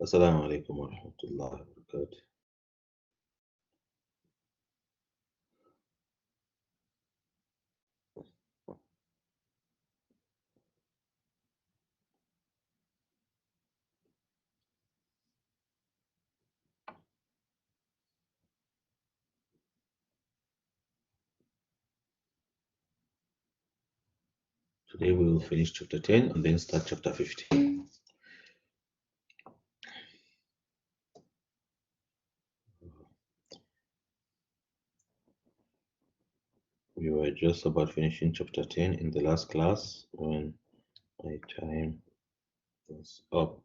Assalamu alaikum wa rahmatullahi wa barakatuh. Today we will finish chapter 10 and then start chapter 15. We were just about finishing chapter 10 in the last class when my time was up.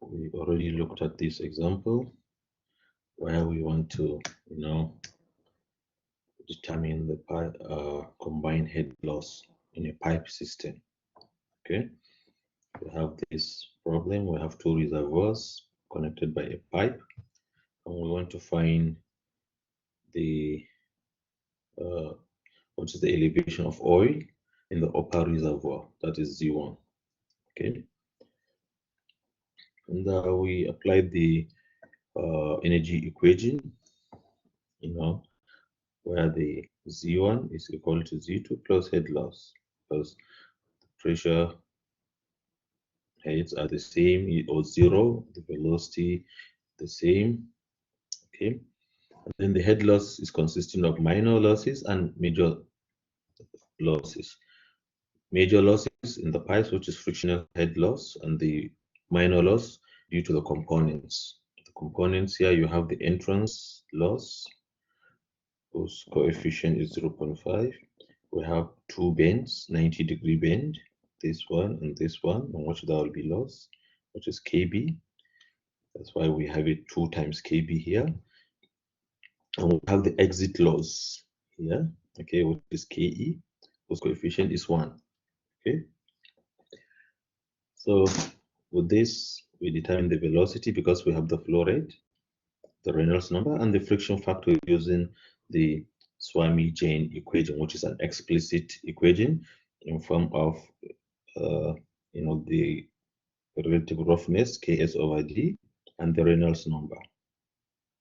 We already looked at this example where we want to, determine the combined head loss in a pipe system. Okay, we have this problem. We have two reservoirs connected by a pipe, and we want to find the what is the elevation of oil in the upper reservoir, that is Z1. Okay, and we applied the energy equation, where the Z1 is equal to Z2 plus head loss, because the pressure heads are the same or zero, the velocity the same. Okay, and then the head loss is consisting of minor losses and major losses. Major losses in the pipes, which is frictional head loss, and the minor loss due to the components. The components here, you have the entrance loss, whose coefficient is 0.5. We have two bends, 90-degree bend, this one and this one, and which there will be loss, which is KB. That's why we have it 2 times KB here. And we have the exit loss here, okay, which is KE, whose coefficient is 1. Okay. So with this, we determine the velocity because we have the flow rate, the Reynolds number, and the friction factor using the Swami-Jain equation, which is an explicit equation in form of, the relative roughness, Ks over D, and the Reynolds number,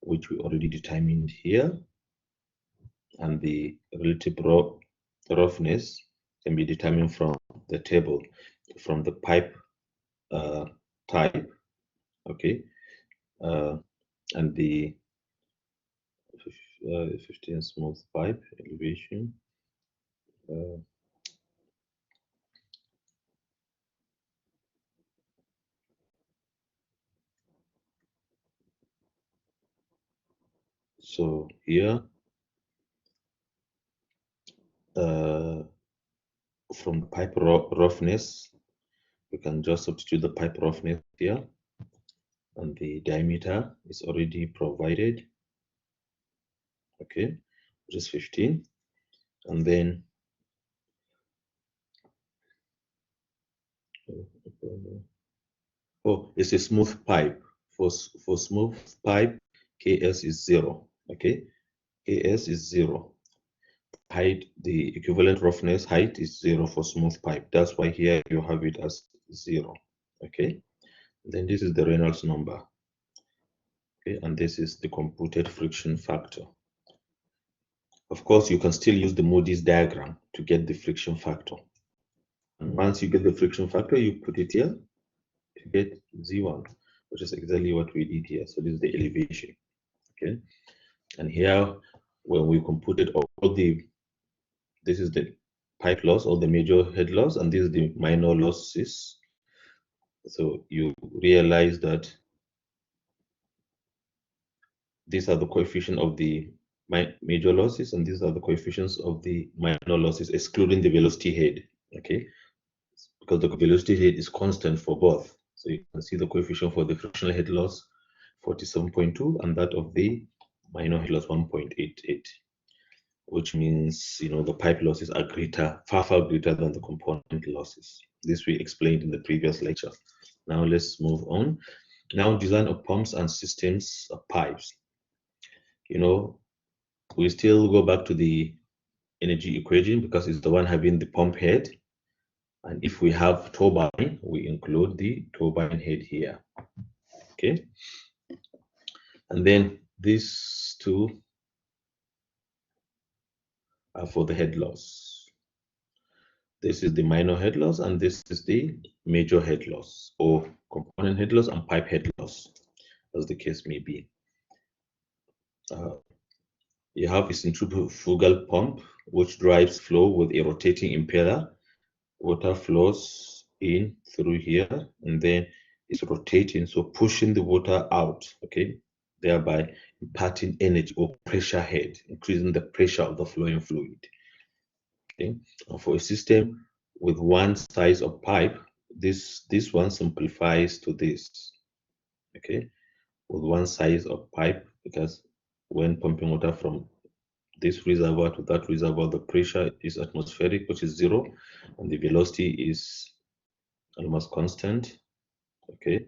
which we already determined here. And the relative roughness can be determined from the table, from the pipe type, okay, and the 15 smooth pipe elevation. So here, from pipe roughness, we can just substitute the pipe roughness here, and the diameter is already provided, okay, which is 15, and then it's a smooth pipe. For smooth pipe, Ks is 0, okay, Ks is 0. Height, the equivalent roughness height is 0 for smooth pipe. That's why here you have it as 0, okay. Then this is the Reynolds number, okay, and this is the computed friction factor. Of course, you can still use the Moody's diagram to get the friction factor. And once you get the friction factor, you put it here to get Z1, which is exactly what we did here. So this is the elevation, okay. And here, when we computed this is the pipe loss, all the major head loss, and this is the minor losses. So you realize that these are the coefficient of the major losses, and these are the coefficients of the minor losses, excluding the velocity head, okay? Because the velocity head is constant for both. So you can see the coefficient for the frictional head loss, 47.2, and that of the minor head loss, 1.88, which means, the pipe losses are greater, far greater than the component losses. This we explained in the previous lecture. Now let's move on. Now, design of pumps and systems of pipes. you know, we still go back to the energy equation because it's the one having the pump head. And if we have turbine, we include the turbine head here. Okay. And then these two are for the head loss. This is the minor head loss, and this is the major head loss, or component head loss and pipe head loss, as the case may be. You have a centrifugal pump, which drives flow with a rotating impeller. Water flows in through here, and then it's rotating, so pushing the water out, okay, thereby imparting energy or pressure head, increasing the pressure of the flowing fluid. Okay, and for a system with one size of pipe, this one simplifies to this. Okay, with one size of pipe, because when pumping water from this reservoir to that reservoir, the pressure is atmospheric, which is 0, and the velocity is almost constant. Okay,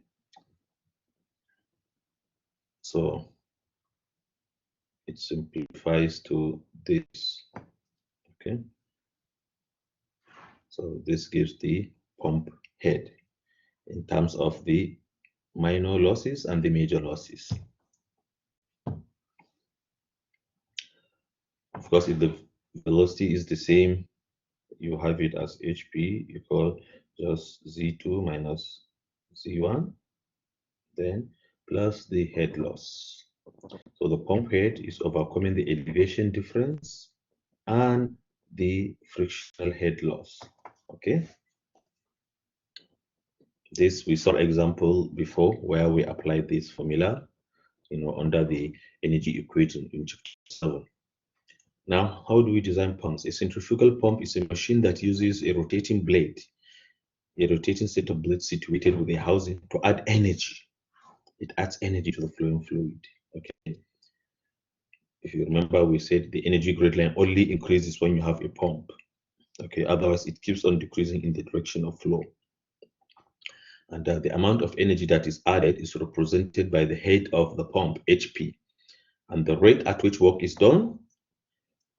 so it simplifies to this. Okay, so this gives the pump head in terms of the minor losses and the major losses. Of course, if the velocity is the same, you have it as HP equal just Z2 minus Z1, then plus the head loss. So the pump head is overcoming the elevation difference and the frictional head loss. Okay. This we saw example before where we applied this formula, under the energy equation in chapter 7. Now, how do we design pumps? A centrifugal pump is a machine that uses a rotating blade, a rotating set of blades situated with a housing to add energy. It adds energy to the flowing fluid. Okay. If you remember, we said the energy grid line only increases when you have a pump. Okay, otherwise it keeps on decreasing in the direction of flow. And the amount of energy that is added is represented by the head of the pump, HP. And the rate at which work is done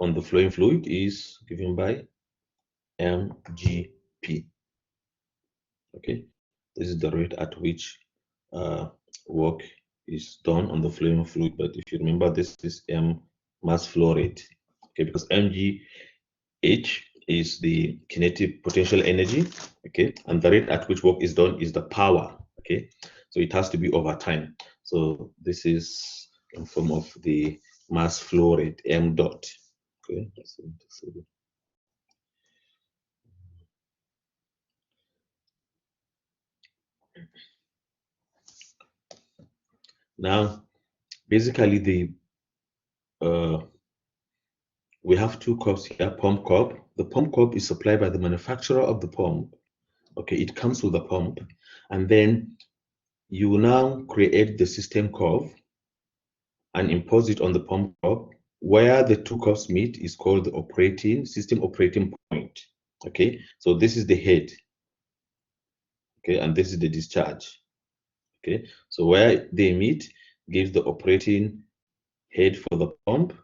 on the flowing fluid is given by mgp. Okay, this is the rate at which work is done on the flowing fluid. But if you remember, this is mass flow rate. Okay, because mgh is the kinetic potential energy. Okay, and the rate at which work is done is the power. Okay, so it has to be over time. So this is in form of the mass flow rate, m dot. Okay, now basically we have two cups here, pump cup. The pump cup is supplied by the manufacturer of the pump. Okay, it comes with the pump, and then you now create the system curve and impose it on the pump cup. Where the two cups meet is called the system operating point. Okay, so this is the head. Okay, and this is the discharge. Okay, so where they meet gives the operating head for the pump.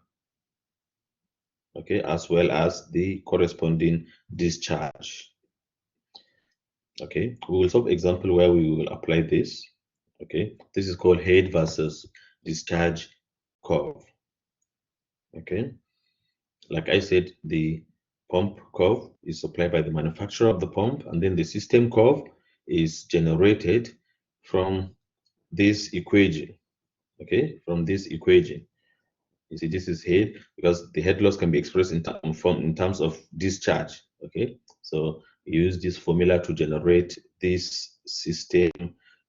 Okay, as well as the corresponding discharge. Okay, we will solve example where we will apply this. Okay, this is called head versus discharge curve. Okay, like I said, the pump curve is supplied by the manufacturer of the pump, and then the system curve is generated from this equation. Okay, from this equation. You see, this is head because the head loss can be expressed in terms of discharge. Okay, so you use this formula to generate this system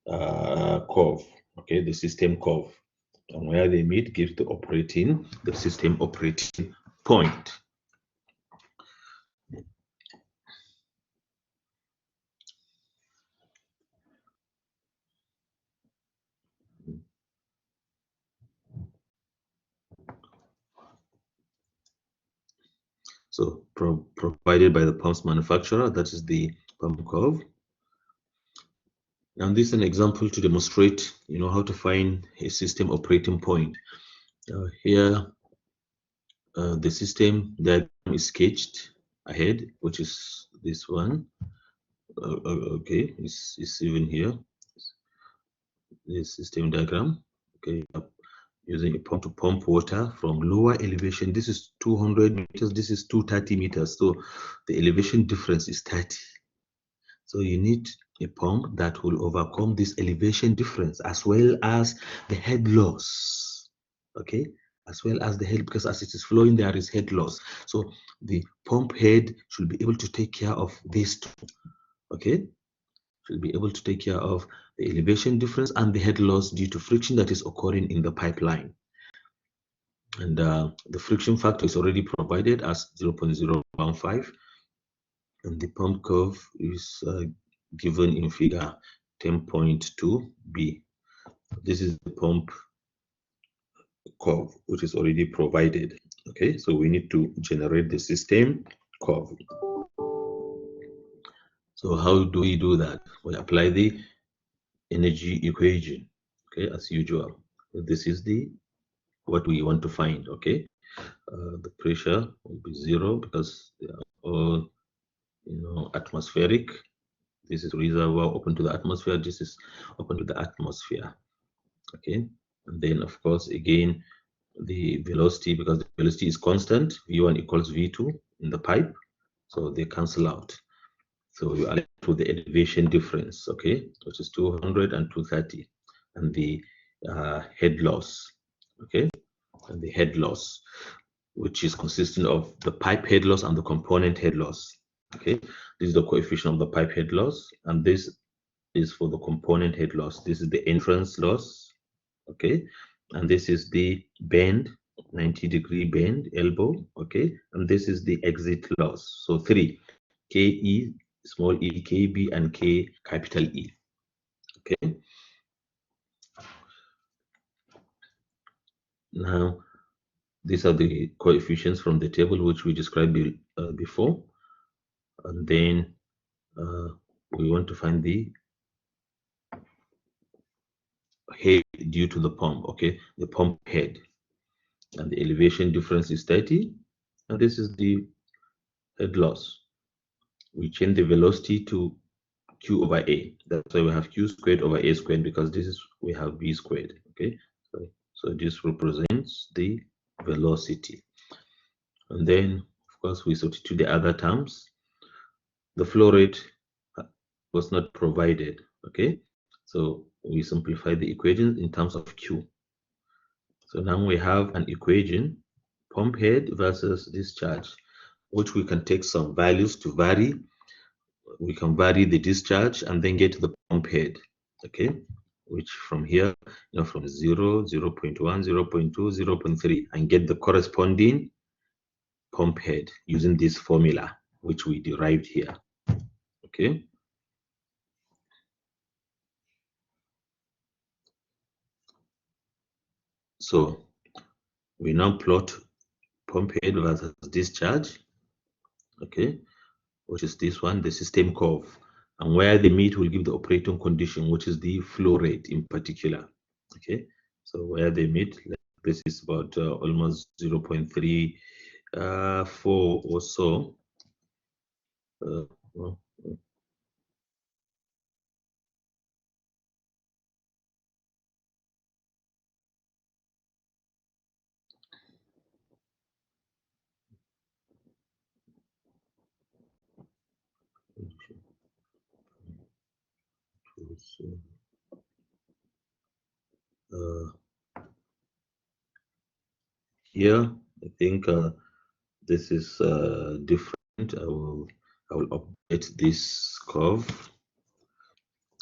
curve. Okay, the system curve, and where they meet gives the system operating point. So provided by the pump's manufacturer, that is the pump curve. And this is an example to demonstrate, how to find a system operating point. Here, the system diagram is sketched ahead, which is this one. Okay, it's even here. The system diagram. Okay, using a pump to pump water from lower elevation. This is 200 meters. This is 230 meters. So the elevation difference is 30. So you need a pump that will overcome this elevation difference as well as the head loss. Okay, as well as the head, because as it is flowing, there is head loss. So the pump head should be able to take care of these two. Okay, should be able to take care of the elevation difference and the head loss due to friction that is occurring in the pipeline. And the friction factor is already provided as 0.015, and the pump curve is given in figure 10.2b. This is the pump curve, which is already provided. Okay, so we need to generate the system curve. So how do we do that? We apply the energy equation, okay, as usual. This is the what we want to find. Okay, the pressure will be 0 because they are all, atmospheric. This is reservoir open to the atmosphere. This is open to the atmosphere. Okay, and then of course again the velocity, because the velocity is constant, v1 equals v2 in the pipe, so they cancel out. So you are left with the elevation difference, okay, which is 200 and 230, and the head loss, okay, and the head loss, which is consisting of the pipe head loss and the component head loss. Okay, this is the coefficient of the pipe head loss, and this is for the component head loss. This is the entrance loss, okay, and this is the bend, 90-degree bend, elbow, okay, and this is the exit loss. So three, KE, small e, KB, and K, capital E, okay. Now, these are the coefficients from the table which we described before, and then we want to find the head due to the pump, okay, the pump head, and the elevation difference is 30, and this is the head loss. We change the velocity to q over a. That's why we have q squared over a squared, because this is, we have b squared, okay. So this represents the velocity, and then of course we substitute the other terms. The flow rate was not provided, okay, so we simplify the equation in terms of q. So now we have an equation, pump head versus discharge, which we can take some values to vary. We can vary the discharge and then get to the pump head, okay, which from here, from 0, 0 0.1, 0 0.2, 0 0.3, and get the corresponding pump head using this formula, which we derived here, okay. So we now plot pump head versus discharge, okay, which is this one, the system curve, and where they meet will give the operating condition, which is the flow rate in particular, okay. So where they meet, like this is about almost 0.34 or so. Well, uh, here I think this is different. I will update this curve.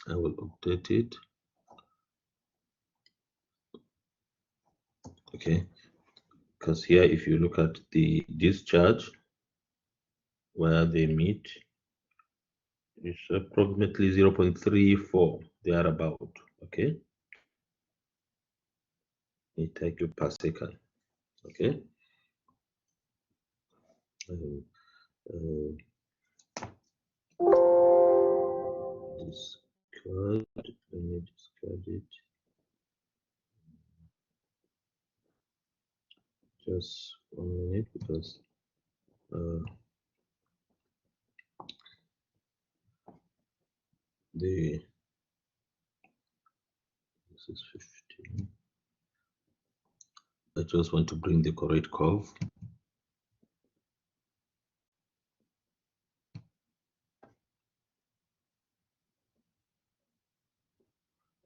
I will update it. Okay, because here if you look at the discharge where they meet, it's approximately 0.34 thereabout. Okay, meter cube per second. Okay. Uh, uh, discard. Let me discard it. This is 15. I just want to bring the correct curve.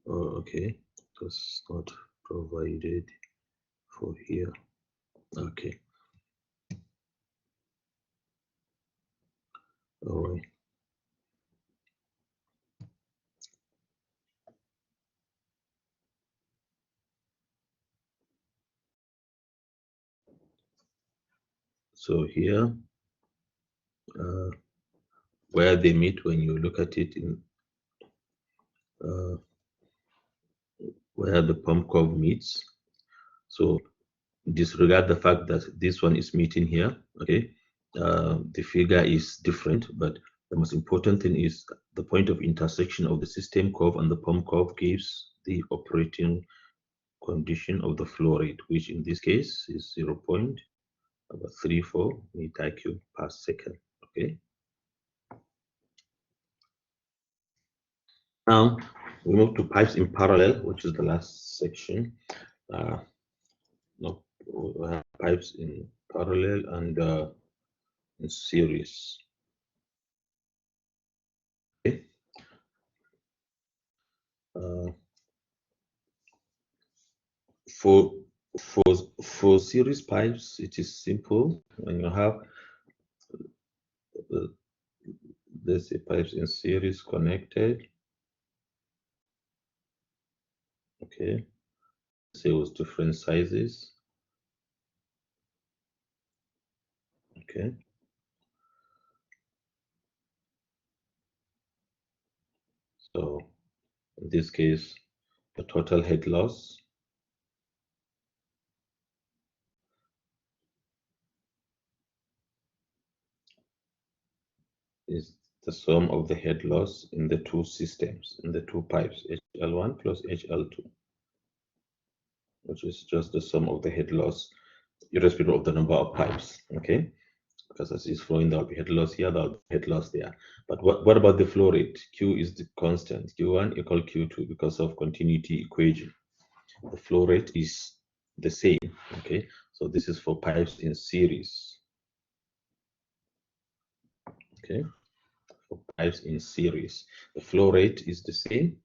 Oh, okay, that's not provided for here. Okay, all right. So here, where they meet, when you look at it in where the pump curve meets, so disregard the fact that this one is meeting here. Okay, the figure is different, but the most important thing is the point of intersection of the system curve and the pump curve gives the operating condition of the flow rate, which in this case is 0.34 meter cube per second. Okay. Now we move to pipes in parallel, which is the last section. No, we have pipes in parallel and in series. Okay. Uh, for for series pipes, it is simple. When you have uh, let's say pipes in series connected, okay, say with different sizes, okay. So in this case, the total head loss is the sum of the head loss in the two systems, in the two pipes, HL1 plus HL2, which is just the sum of the head loss, irrespective of the number of pipes, okay? Because as it's flowing, there'll be head loss here, there'll be head loss there. But what about the flow rate? Q is the constant, Q1 equal Q2 because of continuity equation. The flow rate is the same, okay? So this is for pipes in series, okay? For pipes in series, the flow rate is the same.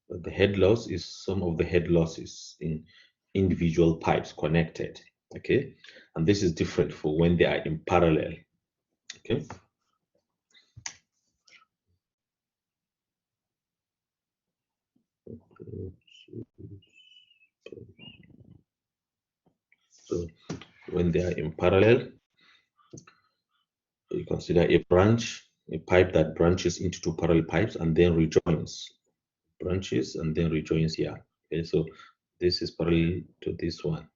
But the head loss is sum of the head losses in individual pipes connected, okay? And this is different for when they are in parallel, okay? So when they are in parallel, you consider a branch, a pipe that branches into two parallel pipes and then rejoins, branches and then rejoins here. Okay, so this is parallel to this one.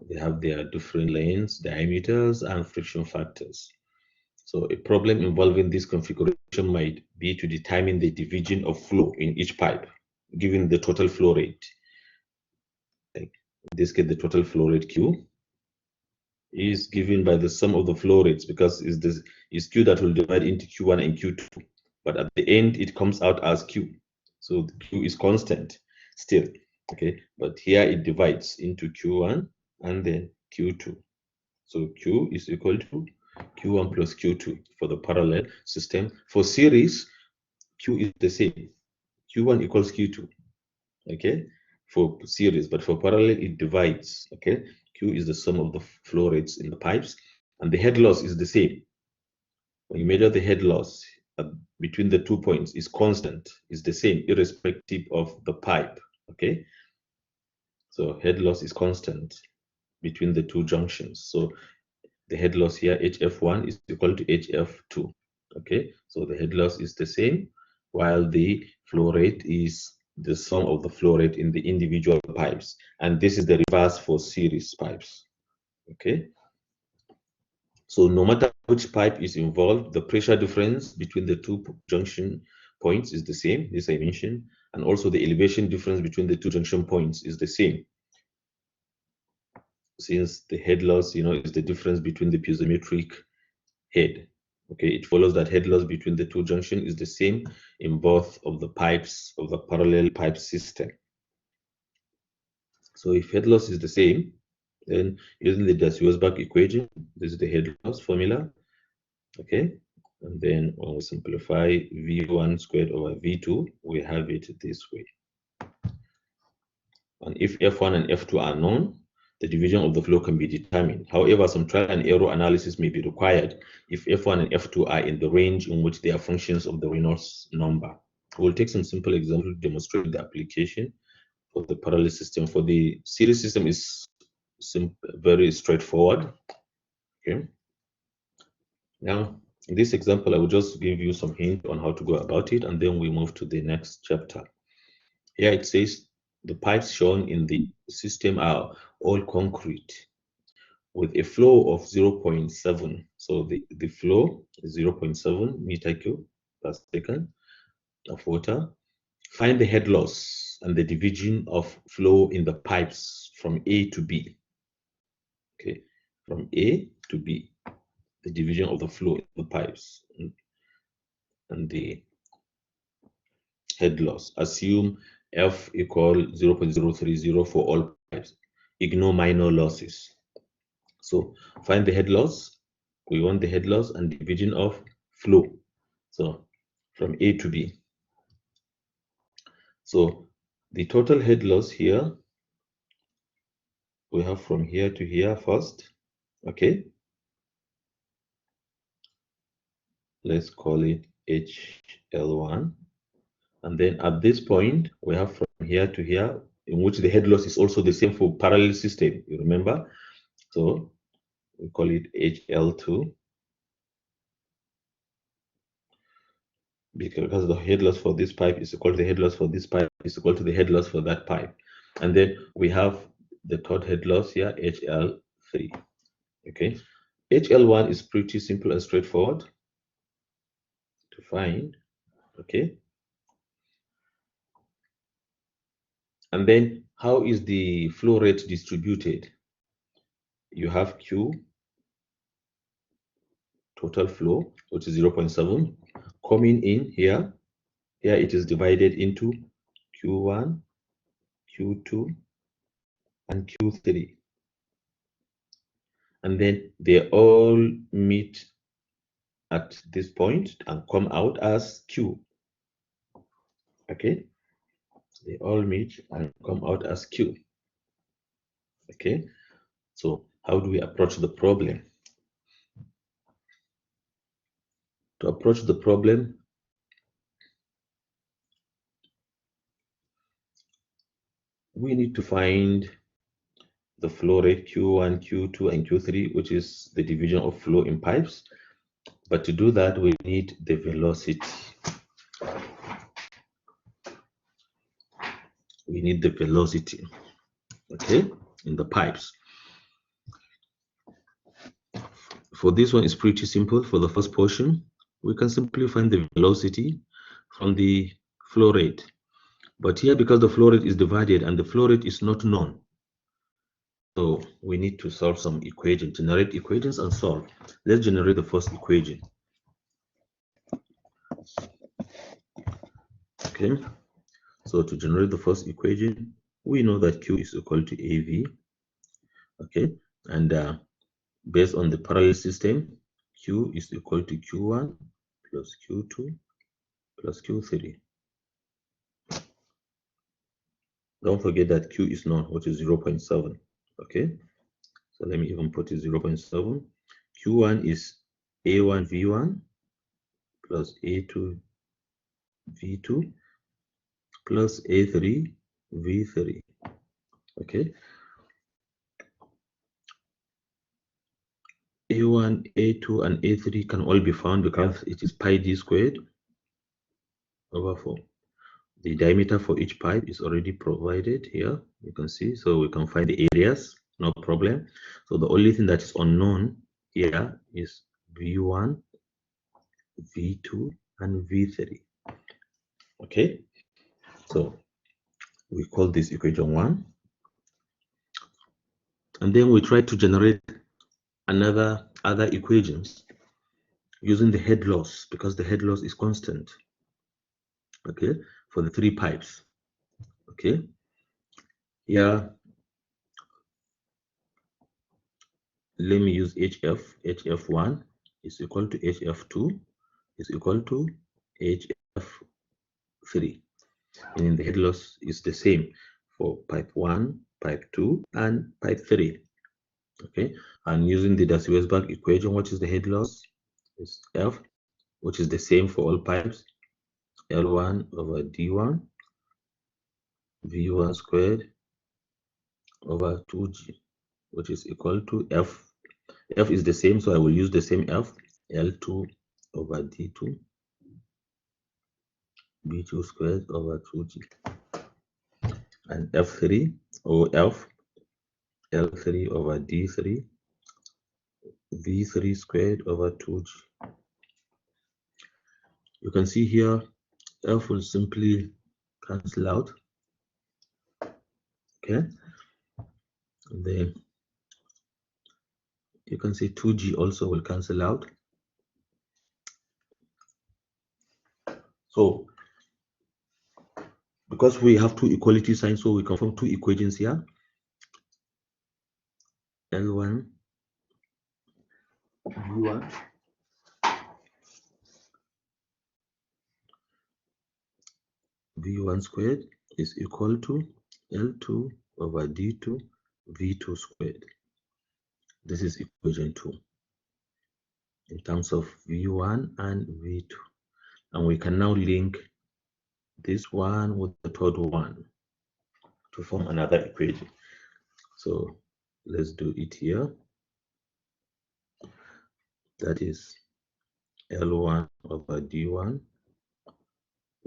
They have their different lanes, diameters, and friction factors. So a problem involving this configuration might be to determine the division of flow in each pipe, given the total flow rate. Like in this case, the total flow rate Q is given by the sum of the flow rates because is Q that will divide into Q1 and Q2. But at the end, it comes out as Q. So the Q is constant still. Okay, but here it divides into Q1 and then Q2. So Q is equal to Q1 plus Q2 for the parallel system. For series, Q is the same. Q1 equals Q2. Okay, for series, but for parallel, it divides. Okay, Q is the sum of the flow rates in the pipes, and the head loss is the same. When you measure the head loss between the 2 points, is constant, is the same, irrespective of the pipe. Okay, so head loss is constant between the two junctions. So the head loss here, HF1 is equal to HF2. Okay, so the head loss is the same, while the flow rate is the sum of the flow rate in the individual pipes. And this is the reverse for series pipes. Okay, so no matter which pipe is involved, the pressure difference between the two junction points is the same, this I mentioned, and also the elevation difference between the two junction points is the same, since the head loss, is the difference between the piezometric head. Okay, it follows that head loss between the two junctions is the same in both of the pipes of the parallel pipe system. So if head loss is the same, then using the Darcy-Weisbach equation, this is the head loss formula. Okay, and then when we simplify V1 squared over V2, we have it this way. And if F1 and F2 are known, the division of the flow can be determined. However, some trial and error analysis may be required if F1 and F2 are in the range in which they are functions of the Reynolds number. We'll take some simple examples to demonstrate the application of the parallel system. For the series system is very straightforward. Okay. Now, in this example, I will just give you some hint on how to go about it, and then we move to the next chapter. Here it says the pipes shown in the system are all concrete with a flow of 0.7. So the flow is 0.7 meter cube per second of water. Find the head loss and the division of flow in the pipes from A to B. Okay, from A to B, the division of the flow in the pipes and the head loss. Assume F equal 0.030 for all pipes. Ignore minor losses. So find the head loss. We want the head loss and division of flow. So from A to B. So the total head loss here, we have from here to here first. Okay. Let's call it HL1. And then at this point, we have from here to here, in which the head loss is also the same for parallel system, you remember? So we call it HL2 because the head loss for this pipe is equal to the head loss for this pipe is equal to the head loss for that pipe. And then we have the third head loss here, HL3. Okay. HL1 is pretty simple and straightforward to find. Okay. And then how is the flow rate distributed? You have Q total flow, which is 0.7, coming in here. Here it is divided into Q1, Q2, and Q3. And then they all meet at this point and come out as Q. Okay, they all meet and come out as Q. Okay, so how do we approach the problem? To approach the problem, we need to find the flow rate Q1, Q2, and Q3, which is the division of flow in pipes. But to do that, we need the velocity. We need the velocity, okay, in the pipes. For this one, it's pretty simple. For the first portion, we can simply find the velocity from the flow rate. But here, because the flow rate is divided and the flow rate is not known, so we need to solve some equation, generate equations and solve. Let's generate the first equation. Okay, so to generate the first equation, we know that Q is equal to AV. Okay, and based on the parallel system, Q is equal to Q1 plus Q2 plus Q3. Don't forget that Q is known, which is 0.7. Okay, so let me even put it 0.7. Q1 is A1 V1 plus A2 V2 plus A3 V3. Okay, A1, A2, and A3 can all be found because it is pi d squared over 4. The diameter for each pipe is already provided here, you can see, so we can find the areas, no problem. So the only thing that is unknown here is V1, V2, and V3. Okay, so we call this equation 1. And then we try to generate other equations using the head loss, because the head loss is constant, okay, for the 3 pipes. Okay, here let me use hf1 is equal to hf2 is equal to hf3, meaning the head loss is the same for pipe 1, pipe 2, and pipe 3. Okay, and using the Darcy-Weisbach equation, what is the head loss? Is F, which is the same for all pipes, L1 over D1, V1 squared over 2G, which is equal to F. F is the same, so I will use the same F, L2 over D2, B2 squared over 2G. And F3 or F, L3 over D3, V3 squared over 2G. You can see here, F will simply cancel out. Okay, and then you can see 2G also will cancel out. So because we have two equality signs, so we can form two equations here. L1 V1 V1 squared is equal to L2 over D2 V2 squared. This is equation 2 in terms of V1 and V2. And we can now link this one with the third one to form another equation. So let's do it here. That is L1 over D1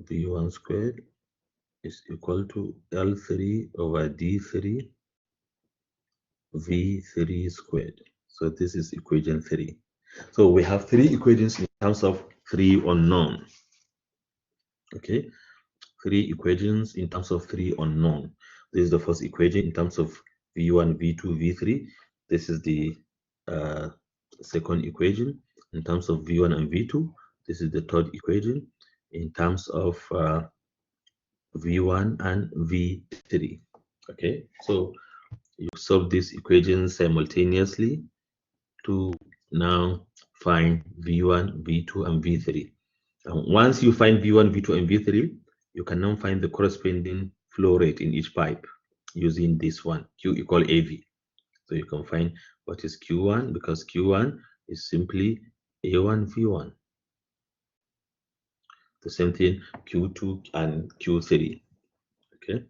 V1 squared is equal to L3 over D3 V3 squared. So this is equation 3. So we have 3 equations in terms of 3 unknown. Okay, 3 equations in terms of 3 unknown. This is the first equation in terms of V1, V2, V3. This is the second equation in terms of V1 and V2. This is the third equation in terms of V1 and V3. Okay, so you solve these equations simultaneously to now find V1, V2, and V3. And once you find V1, V2, and V3, you can now find the corresponding flow rate in each pipe using this one, Q equal AV. So you can find what is Q1, because Q1 is simply A1, V1. The same thing, Q2 and Q3. Okay.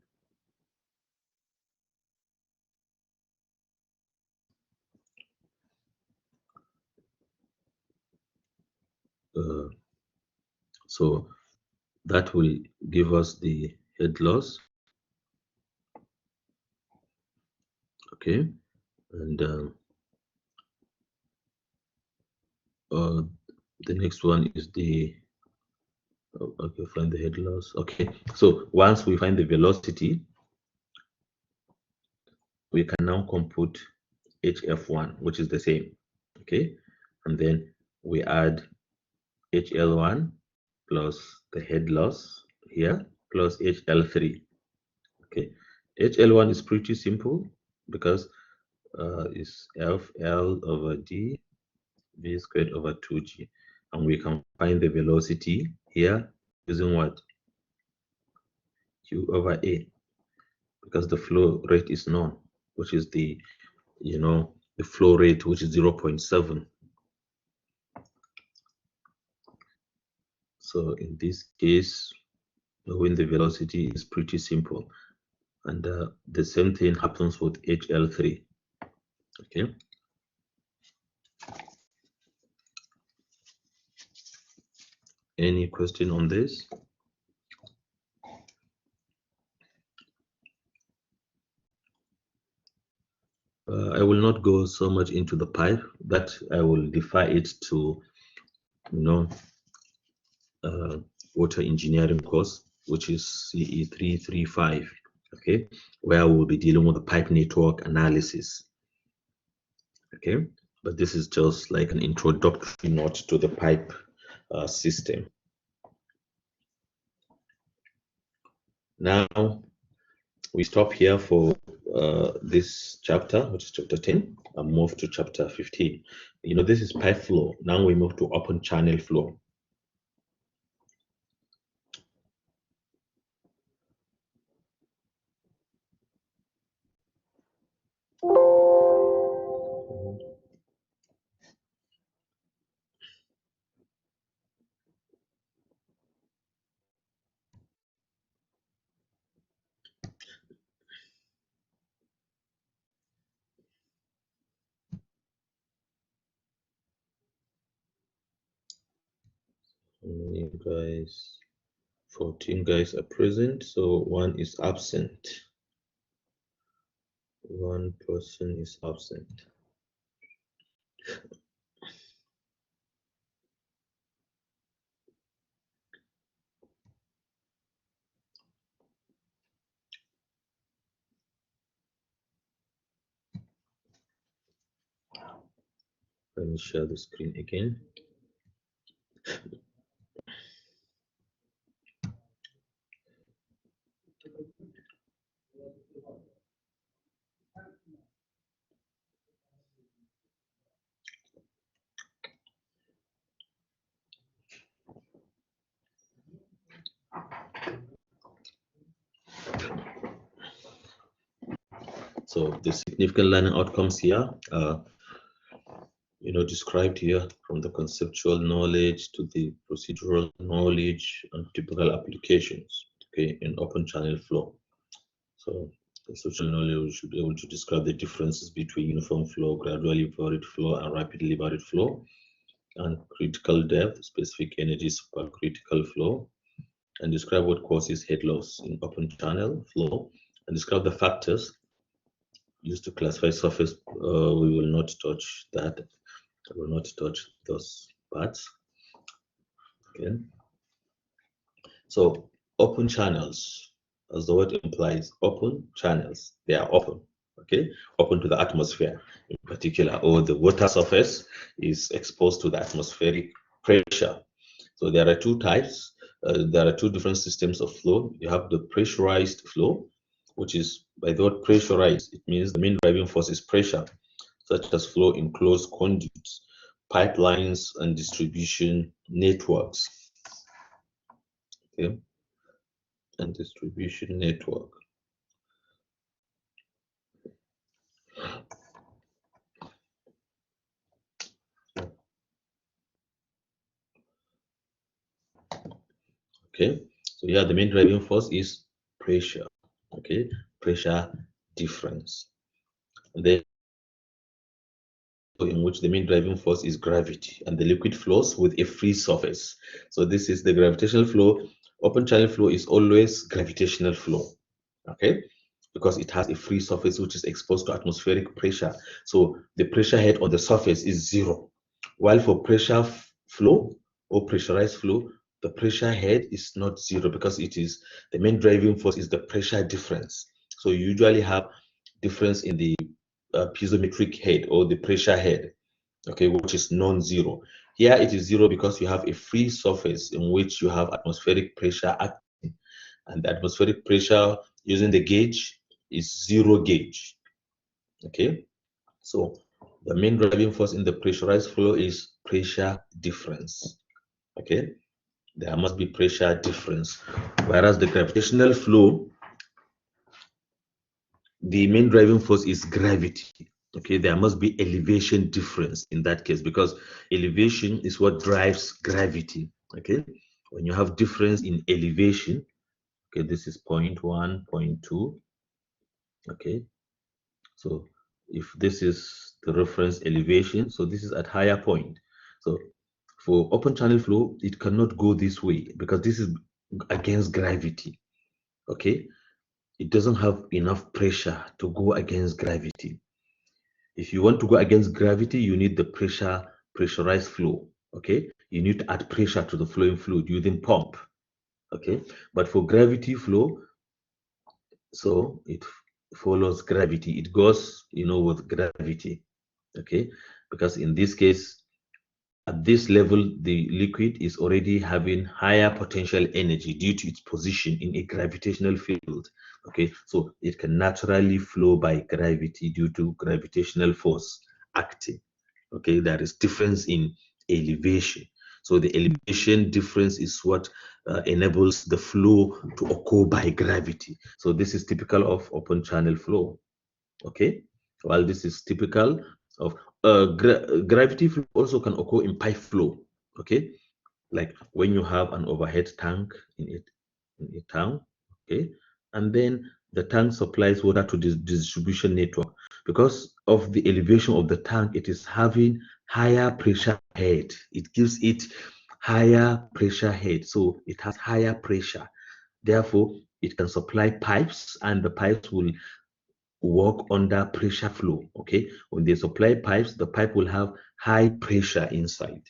So that will give us the head loss. Okay, and the next one is the okay, find the head loss. Okay, so once we find the velocity, we can now compute HF1, which is the same. Okay, and then we add HL1 plus the head loss here plus HL3. Okay, HL1 is pretty simple because it's FL over D V squared over 2G, and we can find the velocity here using what? Q over A, because the flow rate is known, which is the the flow rate, which is 0.7. So in this case, knowing the velocity is pretty simple, and the same thing happens with HL3. Okay. Any question on this? I will not go so much into the pipe, that I will defy it to, water engineering course, which is CE 335, okay, where we'll be dealing with the pipe network analysis. Okay, but this is just like an introductory note to the pipe system. Now we stop here for this chapter, which is chapter 10, and move to chapter 15. You know, this is pipe flow. Now we move to open channel flow. You guys, 14 guys are present, so one is absent. One person is absent. Let me share the screen again. So the significant learning outcomes here are, you know, described here, from the conceptual knowledge to the procedural knowledge and typical applications, okay, in open channel flow. So conceptual knowledge, we should be able to describe the differences between uniform flow, gradually varied flow, and rapidly varied flow, and critical depth, specific energy, supercritical flow, and describe what causes head loss in open channel flow, and describe the factors used to classify surface. We will not touch that. I will not touch those parts. Okay. So open channels, as the word implies, open channels. They are open. Okay, open to the atmosphere in particular, or the water surface is exposed to the atmospheric pressure. So there are two types. There are two different systems of flow. You have the pressurized flow, which is, by the word pressurized, it means the main driving force is pressure, such as flow in closed conduits, pipelines, and distribution networks. Okay, and distribution network. Okay, so yeah, the main driving force is pressure. Okay, pressure difference. And then in which the main driving force is gravity, and the liquid flows with a free surface. So this is the gravitational flow. Open channel flow is always gravitational flow, okay, because it has a free surface which is exposed to atmospheric pressure. So the pressure head on the surface is zero, while for pressure flow or pressurized flow, the pressure head is not zero, because it is, the main driving force is the pressure difference. So you usually have difference in the piezometric head or the pressure head, okay, which is non-zero. Here it is zero because you have a free surface in which you have atmospheric pressure acting, and the atmospheric pressure using the gauge is zero gauge. Okay, so the main driving force in the pressurized flow is pressure difference. Okay, there must be pressure difference, whereas the gravitational flow, the main driving force is gravity. Okay, there must be elevation difference in that case, because elevation is what drives gravity. Okay, when you have difference in elevation, okay, this is 0.1, 0.2. Okay, so if this is the reference elevation, so this is at higher point. So for open channel flow, it cannot go this way because this is against gravity. Okay, it doesn't have enough pressure to go against gravity. If you want to go against gravity, you need the pressurized flow. Okay, you need to add pressure to the flowing fluid using pump. Okay, but for gravity flow, so it follows gravity. It goes, you know, with gravity. Okay, because in this case, at this level, the liquid is already having higher potential energy due to its position in a gravitational field. Okay, so it can naturally flow by gravity due to gravitational force acting. Okay, there is difference in elevation. So the elevation difference is what enables the flow to occur by gravity. So this is typical of open channel flow. Okay, while this is typical of gravity flow also can occur in pipe flow. Okay, like when you have an overhead tank in a town. Okay, and then the tank supplies water to the distribution network. Because of the elevation of the tank, it is having higher pressure head. It gives it higher pressure head, so it has higher pressure. Therefore, it can supply pipes, and the pipes will work under pressure flow. Okay, when they supply pipes, the pipe will have high pressure inside.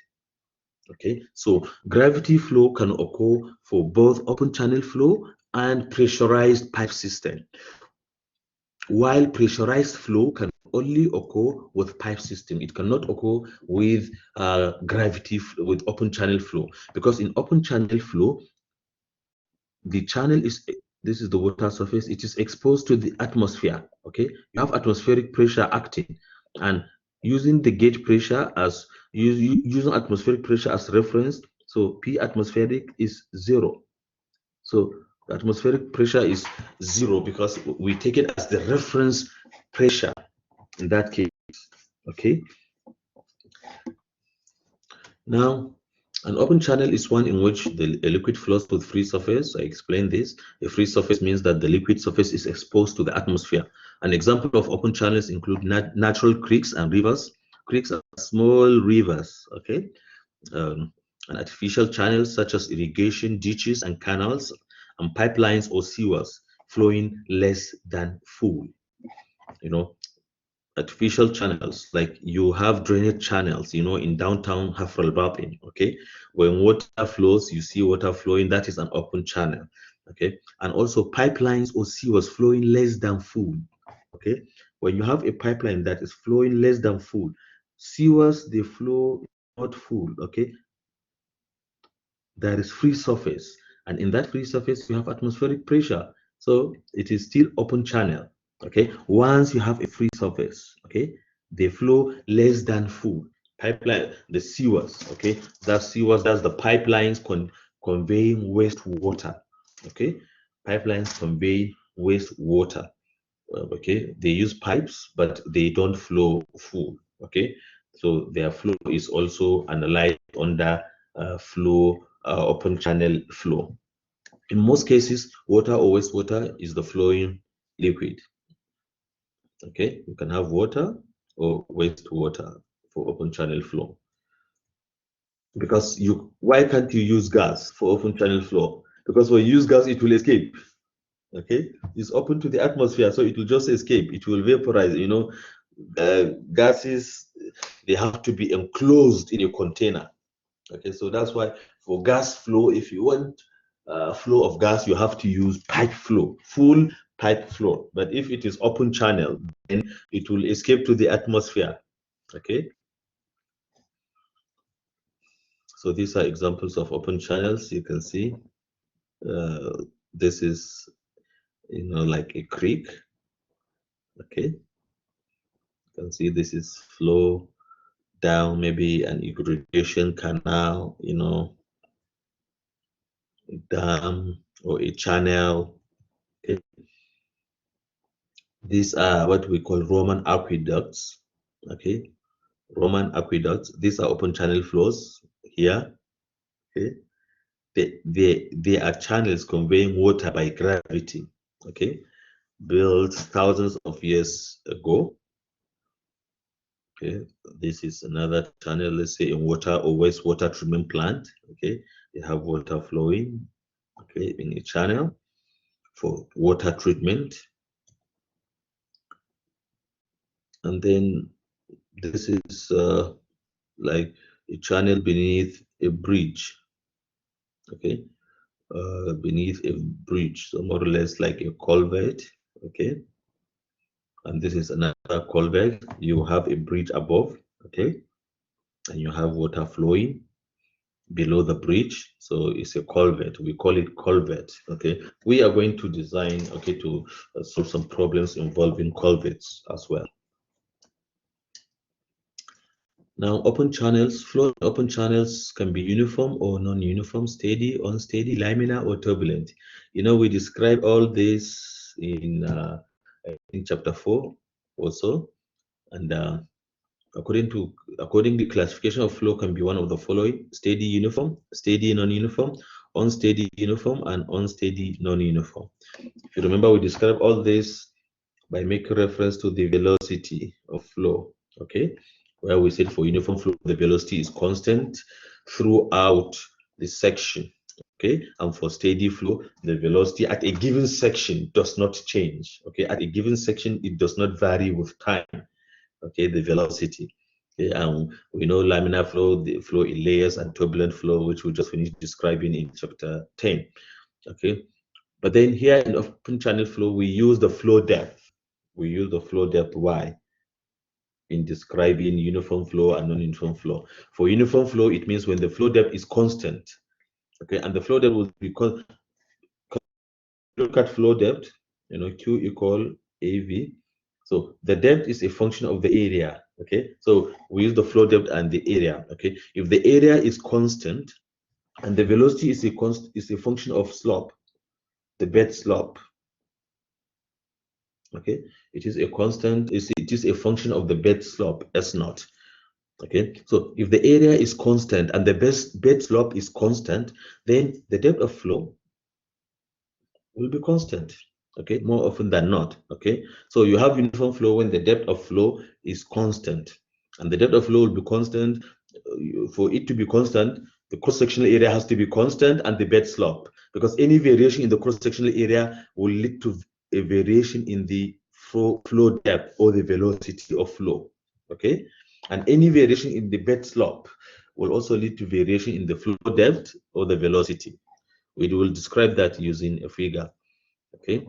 Okay, so gravity flow can occur for both open channel flow and pressurized pipe system, while pressurized flow can only occur with pipe system. It cannot occur with with open channel flow, because in open channel flow, the channel is, this is the water surface, it is exposed to the atmosphere. Okay, you have atmospheric pressure acting, and using the gauge pressure as using atmospheric pressure as reference, so P atmospheric is 0. So the atmospheric pressure is 0 because we take it as the reference pressure in that case. Okay, now, an open channel is one in which a liquid flows with free surface. I explained this. A free surface means that the liquid surface is exposed to the atmosphere. An example of open channels include natural creeks and rivers. Creeks are small rivers, okay? Um, and artificial channels such as irrigation, ditches, and canals, and pipelines or sewers flowing less than full. You know, artificial channels, like you have drainage channels, in downtown Hafralbapin. Okay, when water flows, you see water flowing, that is an open channel. Okay, and also pipelines or sewers flowing less than full. Okay, when you have a pipeline that is flowing less than full, sewers, they flow not full. Okay, there is free surface, and in that free surface you have atmospheric pressure, so it is still open channel. Okay, once you have a free surface, okay, they flow less than full. Pipeline, the sewers, okay, that's sewers, that's the pipelines conveying wastewater. Okay, pipelines convey wastewater. Okay, they use pipes but they don't flow full. Okay, so their flow is also analyzed under flow open channel flow. In most cases, water or wastewater is the flowing liquid. Okay, you can have water or wastewater for open channel flow. Because why can't you use gas for open channel flow? Because when you use gas, it will escape. Okay, it's open to the atmosphere, so it will just escape, it will vaporize. Gases, they have to be enclosed in a container. Okay, so that's why for gas flow, if you want flow of gas, you have to use pipe flow, full pipe flow. But if it is open channel, then it will escape to the atmosphere. Okay, so these are examples of open channels. You can see this is like a creek. Okay, you can see this is flow down, maybe an irrigation canal, a dam or a channel. Okay. These are what we call Roman aqueducts. Okay, Roman aqueducts. These are open channel flows here. Okay, they are channels conveying water by gravity. Okay, built thousands of years ago. Okay, this is another channel, let's say in water or wastewater treatment plant. Okay, they have water flowing, okay, in a channel for water treatment. And then this is like a channel beneath a bridge. Okay, beneath a bridge, so more or less like a culvert. Okay, and this is another culvert. You have a bridge above. okay? And you have water flowing below the bridge, so it's a culvert. We call it culvert, okay? We are going to design, okay, to solve some problems involving culverts as well. Now, open channels, flow in open channels can be uniform or non-uniform, steady, unsteady, laminar, or turbulent. You know, we describe all this in chapter 4 also, and according to classification of flow can be one of the following: steady uniform, steady non-uniform, unsteady uniform, and unsteady non-uniform. If you remember, we described all this by making reference to the velocity of flow, okay? Where we said for uniform flow, the velocity is constant throughout the section, okay? And for steady flow, the velocity at a given section does not change, okay? At a given section, it does not vary with time, okay? The velocity. Okay, and we know laminar flow, the flow in layers, and turbulent flow, which we just finished describing in chapter 10, okay? But then here in open channel flow, we use the flow depth. We use the flow depth Y in describing uniform flow and non-uniform flow. For uniform flow, it means when the flow depth is constant, okay, and the flow depth will be look at flow depth, you know, Q equal AV. So the depth is a function of the area, okay? So we use the flow depth and the area, okay? If the area is constant and the velocity is a function of slope, the bed slope, okay, it is a constant, it is a function of the bed slope S naught, okay. So if the area is constant and the bed slope is constant, then the depth of flow will be constant, okay, more often than not, okay. So you have uniform flow when the depth of flow is constant, and the depth of flow will be constant. For it to be constant, the cross-sectional area has to be constant and the bed slope, because any variation in the cross-sectional area will lead to a variation in the flow depth or the velocity of flow, okay. And any variation in the bed slope will also lead to variation in the flow depth or the velocity. We will describe that using a figure, okay.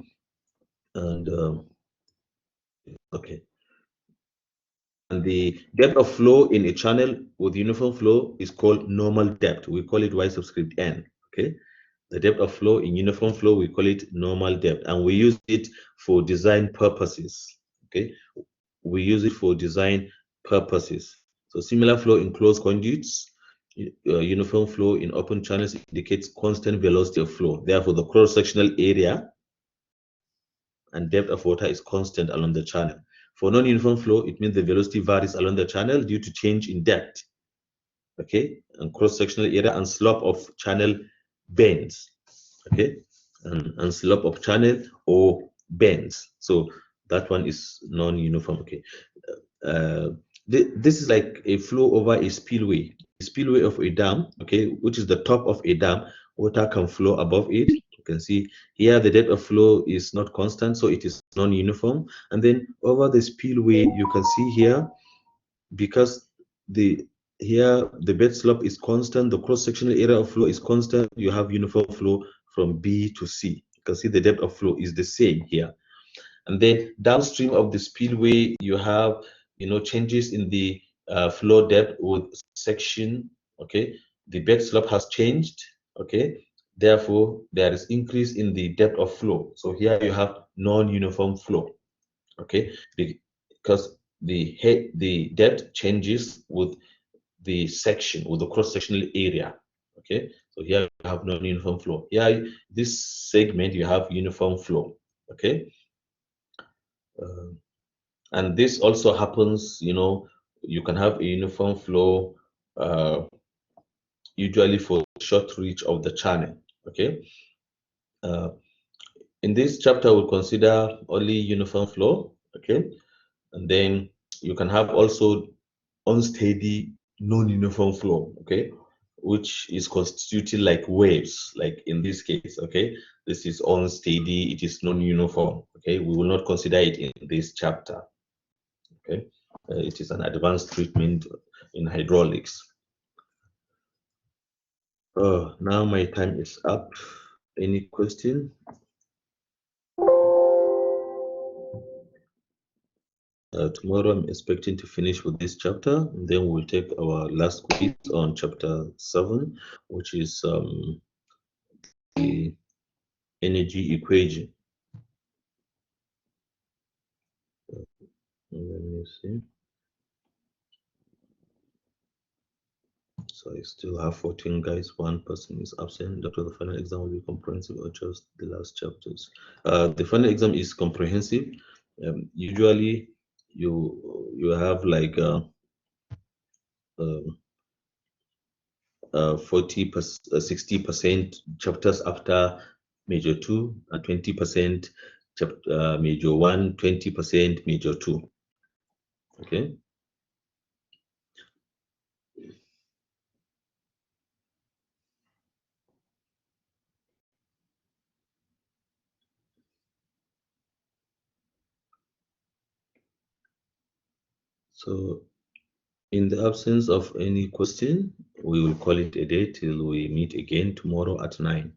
And okay, and the depth of flow in a channel with uniform flow is called normal depth. We call it Y subscript n, okay. The depth of flow in uniform flow, we call it normal depth, and we use it for design purposes, okay. We use it for design purposes. So similar flow in closed conduits, uniform flow in open channels indicates constant velocity of flow. Therefore, the cross-sectional area and depth of water is constant along the channel. For non-uniform flow, it means the velocity varies along the channel due to change in depth, okay, and cross-sectional area and slope of channel bends, okay, and slope of channel or bends. So that one is non-uniform, okay. Uh, this is like a flow over a spillway of a dam, okay, which is the top of a dam. Water can flow above it. You can see here the depth of flow is not constant, so it is non-uniform. And then over the spillway, you can see here, because the here the bed slope is constant, the cross-sectional area of flow is constant, you have uniform flow from B to C. You can see the depth of flow is the same here. And then downstream of the spillway, you have, you know, changes in the flow depth with section, okay. The bed slope has changed, okay. Therefore, there is increase in the depth of flow. So here you have non-uniform flow, okay, because the depth changes with the section, with the cross-sectional area, okay. So here you have non-uniform flow. Here, this segment, you have uniform flow, okay. Uh, and this also happens, you know, you can have a uniform flow usually for short reach of the channel, okay. uh, in this chapter we'll consider only uniform flow, okay. And then you can have also unsteady non-uniform flow, okay, which is constituted like waves, like in this case, okay. This is unsteady, it is non-uniform, okay. We will not consider it in this chapter, okay. It is an advanced treatment in hydraulics. Now my time is up. Any question? Tomorrow I'm expecting to finish with this chapter, and then we'll take our last quiz on chapter 7, which is the energy equation. Let me see. So I still have 14 guys. One person is absent. Doctor, the final exam will be comprehensive or just the last chapters? The final exam is comprehensive. Usually, you have like 60% chapters after major two, 20% major one, 20% major two. Okay. So in the absence of any question, we will call it a day till we meet again tomorrow at 9.